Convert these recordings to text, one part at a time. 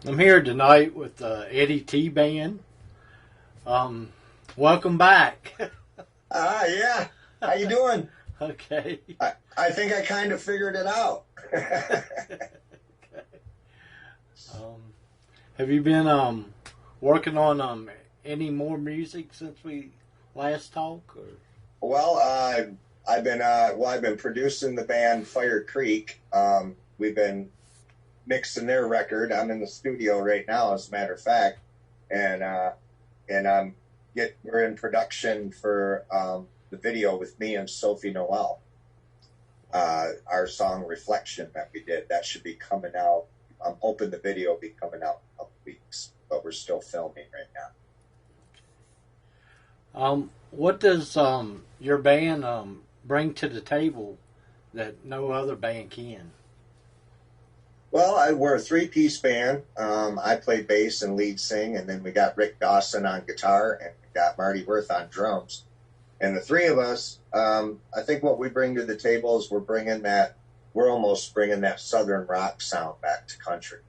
I'm here tonight with the Eddie T Band. Welcome back. Yeah. How you doing? Okay. I think I kind of figured it out. Okay. Have you been working on any more music since we last talked? Or? Well, I've been producing the band Fire Creek. We've been mixing their record. I'm in the studio right now, as a matter of fact, and we're in production for the video with me and Sophie Noel. Our song Reflection that we did, that should be coming out. I'm hoping the video will be coming out in a couple weeks, but we're still filming right now. What does your band bring to the table that no other band can? Well, we're a three-piece band. I play bass and lead sing, and then we got Rick Dawson on guitar, and we got Marty Worth on drums. And the three of us, I think what we bring to the table is we're almost bringing that southern rock sound back to country.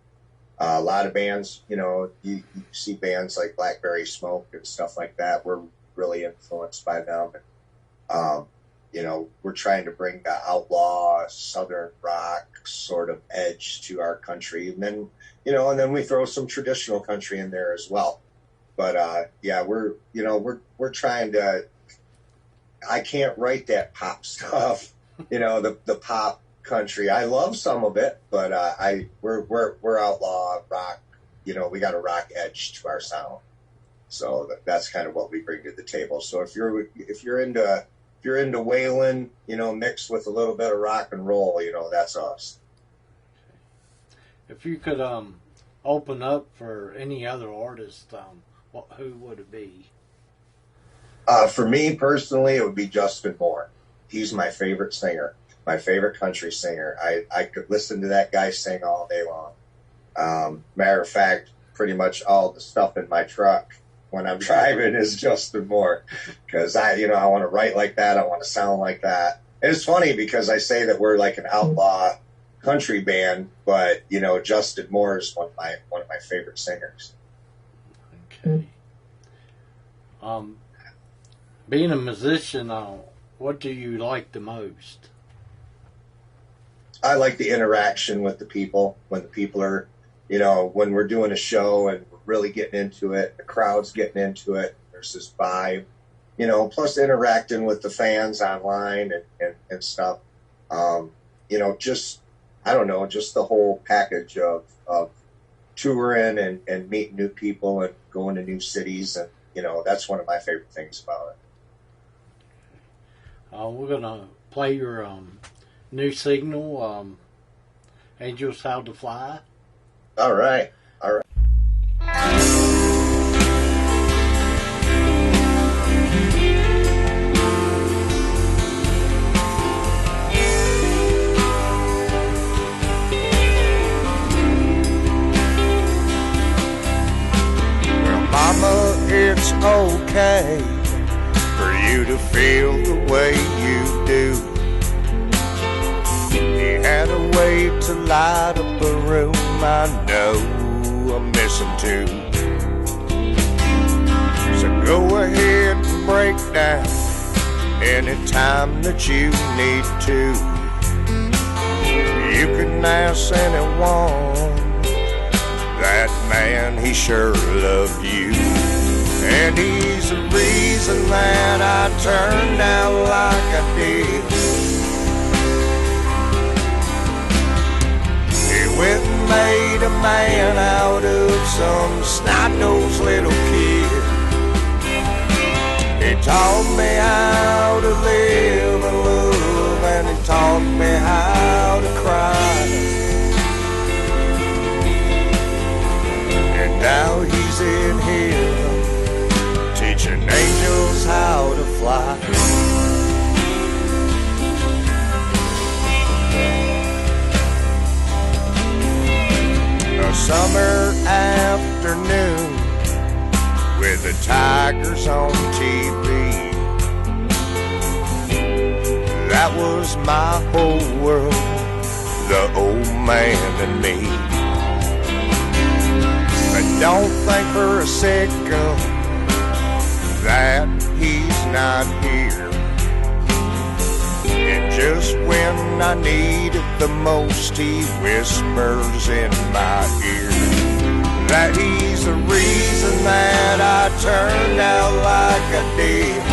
A lot of bands, you see bands like Blackberry Smoke and stuff like that. We're really influenced by them. And, we're trying to bring the outlaw southern rock sort of edge to our country. And then, and then we throw some traditional country in there as well. But, we're trying to, I can't write that pop stuff, the pop country. I love some of it, but we're outlaw rock. We got a rock edge to our sound, so that's kind of what we bring to the table. So if you're into Waylon, mixed with a little bit of rock and roll, that's us. If you could open up for any other artist, who would it be? For me personally, it would be Justin Moore. He's my favorite singer. My favorite country singer. I could listen to that guy sing all day long. Matter of fact, pretty much all the stuff in my truck when I'm driving is Justin Moore, because I want to write like that. I want to sound like that. And it's funny because I say that we're like an outlaw country band, but Justin Moore is one of my favorite singers. Okay. Being a musician, what do you like the most? I like the interaction with the people, when the people are, when we're doing a show and we're really getting into it, the crowd's getting into it, there's this vibe, plus interacting with the fans online and stuff. Just the whole package of touring and meeting new people and going to new cities. And, that's one of my favorite things about it. We're going to play your new single, Angels How to Fly. All right. Well, Mama, it's okay for you to feel the way you do. He had a way to light up a room, I know I miss him too. So go ahead and break down anytime that you need to. You can ask anyone, that man, he sure loved you. And he's the reason that I turned out like I did. Went and made a man out of some snot-nosed little kid. He taught me how to live and love, and he taught me how to cry. And now he's in here teaching angels how to fly. A summer afternoon with the Tigers on TV. That was my whole world, the old man and me. don't think for a second that he's not here. And just when I need it the most, he whispers in my ear that he's the reason that I turned out like I did.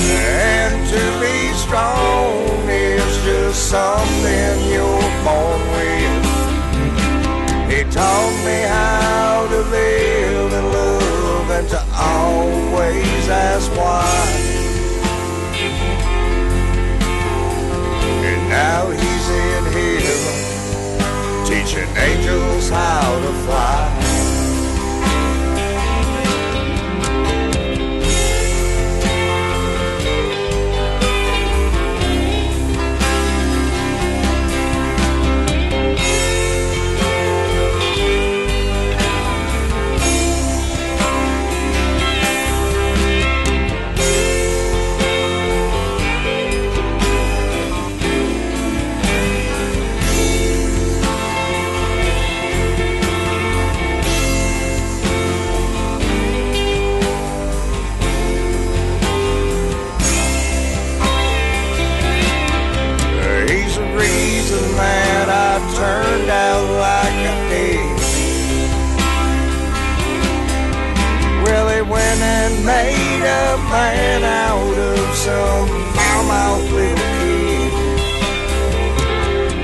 And to be strong is just something you're born with. He taught me how to live and love and to always ask why. And now he's in heaven, teaching angels how to fly. Turned out like I did. Well, he went and made a man out of some farm-out little kid.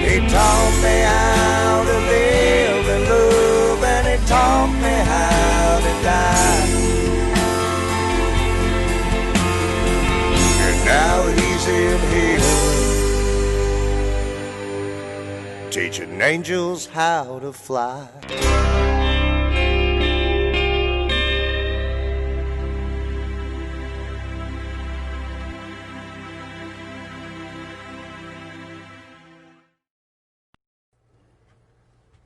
He taught me how to live and love, and he taught me how to die. And now he's in heaven, teaching angels how to fly.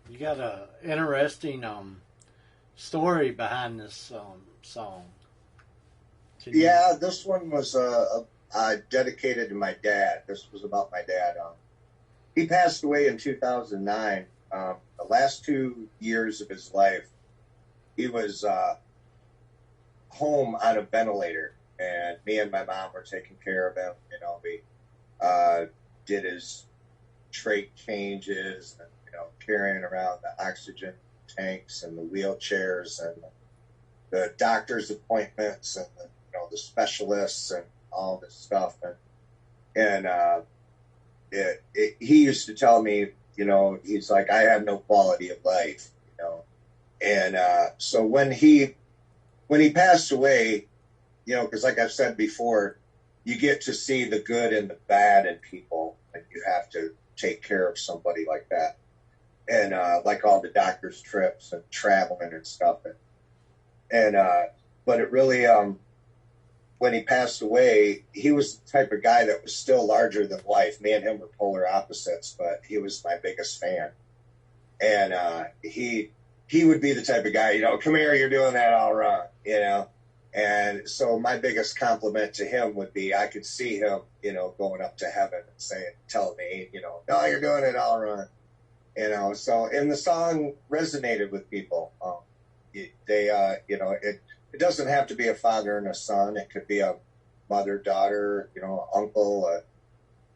You got a interesting story behind this song. Yeah, this one was dedicated to my dad. This was about my dad. He passed away in 2009. The last 2 years of his life, he was home on a ventilator, and me and my mom were taking care of him. You know, we did his trach changes, and carrying around the oxygen tanks and the wheelchairs and the doctor's appointments and the specialists and all this stuff. And he used to tell me, he's like, I have no quality of life, And so when he passed away, because like I've said before, you get to see the good and the bad in people, and you have to take care of somebody like that. And like all the doctor's trips and traveling and stuff. But it really, when he passed away, he was the type of guy that was still larger than life. Me and him were polar opposites, but he was my biggest fan. And he would be the type of guy, come here, you're doing that all wrong, And so my biggest compliment to him would be I could see him, going up to heaven and telling me, no, you're doing it all wrong. So, and the song resonated with people. It doesn't have to be a father and a son. It could be a mother, daughter, uncle, a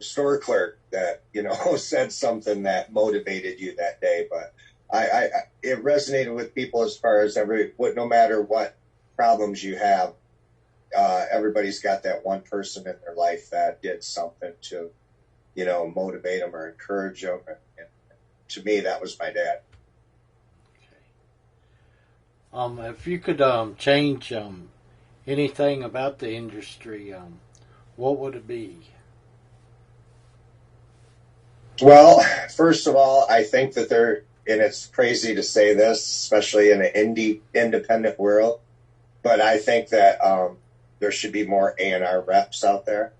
store clerk that, said something that motivated you that day. But it resonated with people as far as no matter what problems you have, everybody's got that one person in their life that did something to, motivate them or encourage them. And to me, that was my dad. If you could change anything about the industry, what would it be? Well, first of all, I think that and it's crazy to say this, especially in an independent world, but I think that there should be more A&R reps out there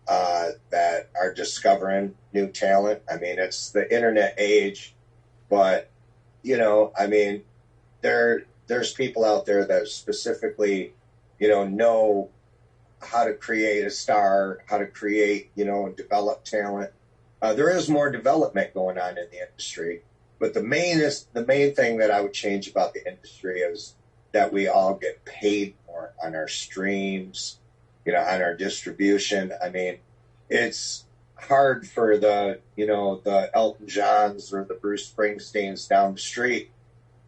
that are discovering new talent. I mean, it's the internet age, but, there's people out there that specifically, know how to create a star, how to create, develop talent. There is more development going on in the industry. But the main thing that I would change about the industry is that we all get paid more on our streams, on our distribution. I mean, it's hard for the Elton Johns or the Bruce Springsteens down the street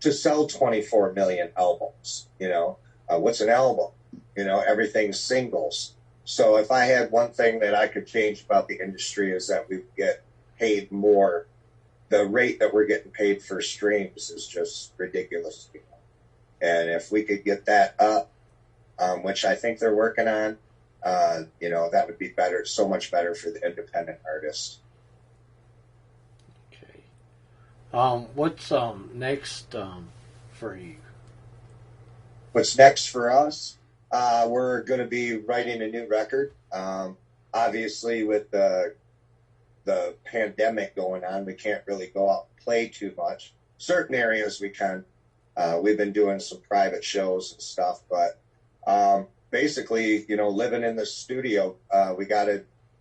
to sell 24 million albums. What's an album? Everything's singles. So if I had one thing that I could change about the industry is that we get paid more. The rate that we're getting paid for streams is just ridiculous. And if we could get that up, which I think they're working on, that would be better, so much better for the independent artist. Okay. What's next for you? What's next for us? We're going to be writing a new record. Obviously, with the pandemic going on, we can't really go out and play too much. Certain areas we can. We've been doing some private shows and stuff, but basically, living in the studio,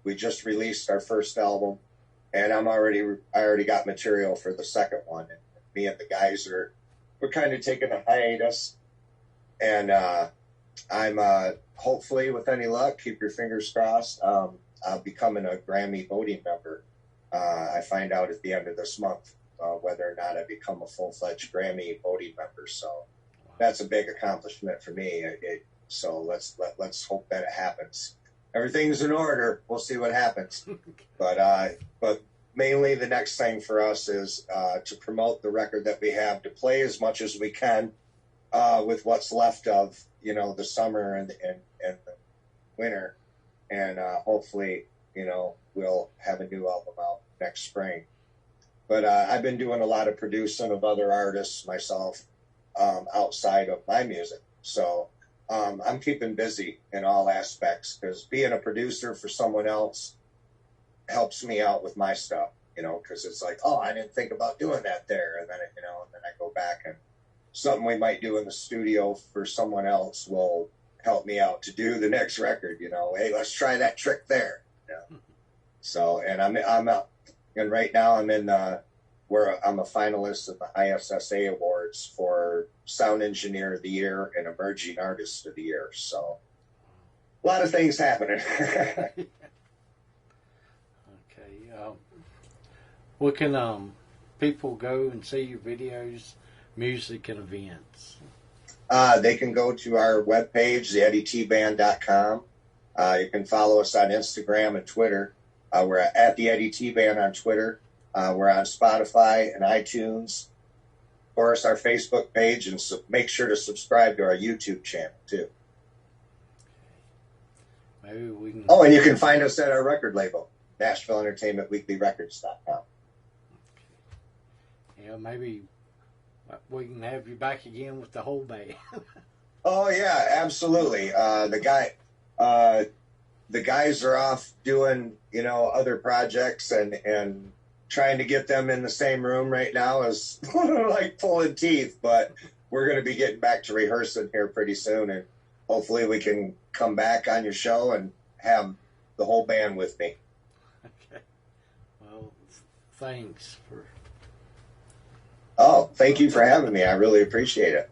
we just released our first album, and I already got material for the second one. And me and the guys we're kind of taking a hiatus, and I'm hopefully, with any luck, keep your fingers crossed, I'll becoming a Grammy voting member. I find out at the end of this month whether or not I become a full-fledged Grammy voting member. So that's a big accomplishment for me. So let's hope that it happens. Everything's in order. We'll see what happens. But mainly the next thing for us is to promote the record that we have, to play as much as we can with what's left of the summer and the winter, and hopefully we'll have a new album out next spring. But I've been doing a lot of producing of other artists myself outside of my music, so I'm keeping busy in all aspects, because being a producer for someone else helps me out with my stuff, because it's like, oh, I didn't think about doing that there, and then I go back, and something we might do in the studio for someone else will help me out to do the next record. Hey, let's try that trick there. So, and I'm out, and right now I'm I'm a finalist of the ISSA Awards for Sound Engineer of the Year and Emerging Artist of the Year. So, a lot of things happening. Okay. Where can people go and see your videos, music, and events? They can go to our webpage, theeddie-t-band.com. You can follow us on Instagram and Twitter. We're at the Eddie T Band on Twitter. We're on Spotify and iTunes. Of course, our Facebook page, and make sure to subscribe to our YouTube channel too. Maybe we can. Oh, and you can find us at our record label, NashvilleEntertainmentWeeklyRecords.com. Yeah, maybe we can have you back again with the whole band. Oh yeah, absolutely. The guys are off doing other projects, and trying to get them in the same room right now is like pulling teeth. But we're going to be getting back to rehearsing here pretty soon, and hopefully we can come back on your show and have the whole band with me. Okay. Well, thanks for. Oh, thank you for having me. I really appreciate it.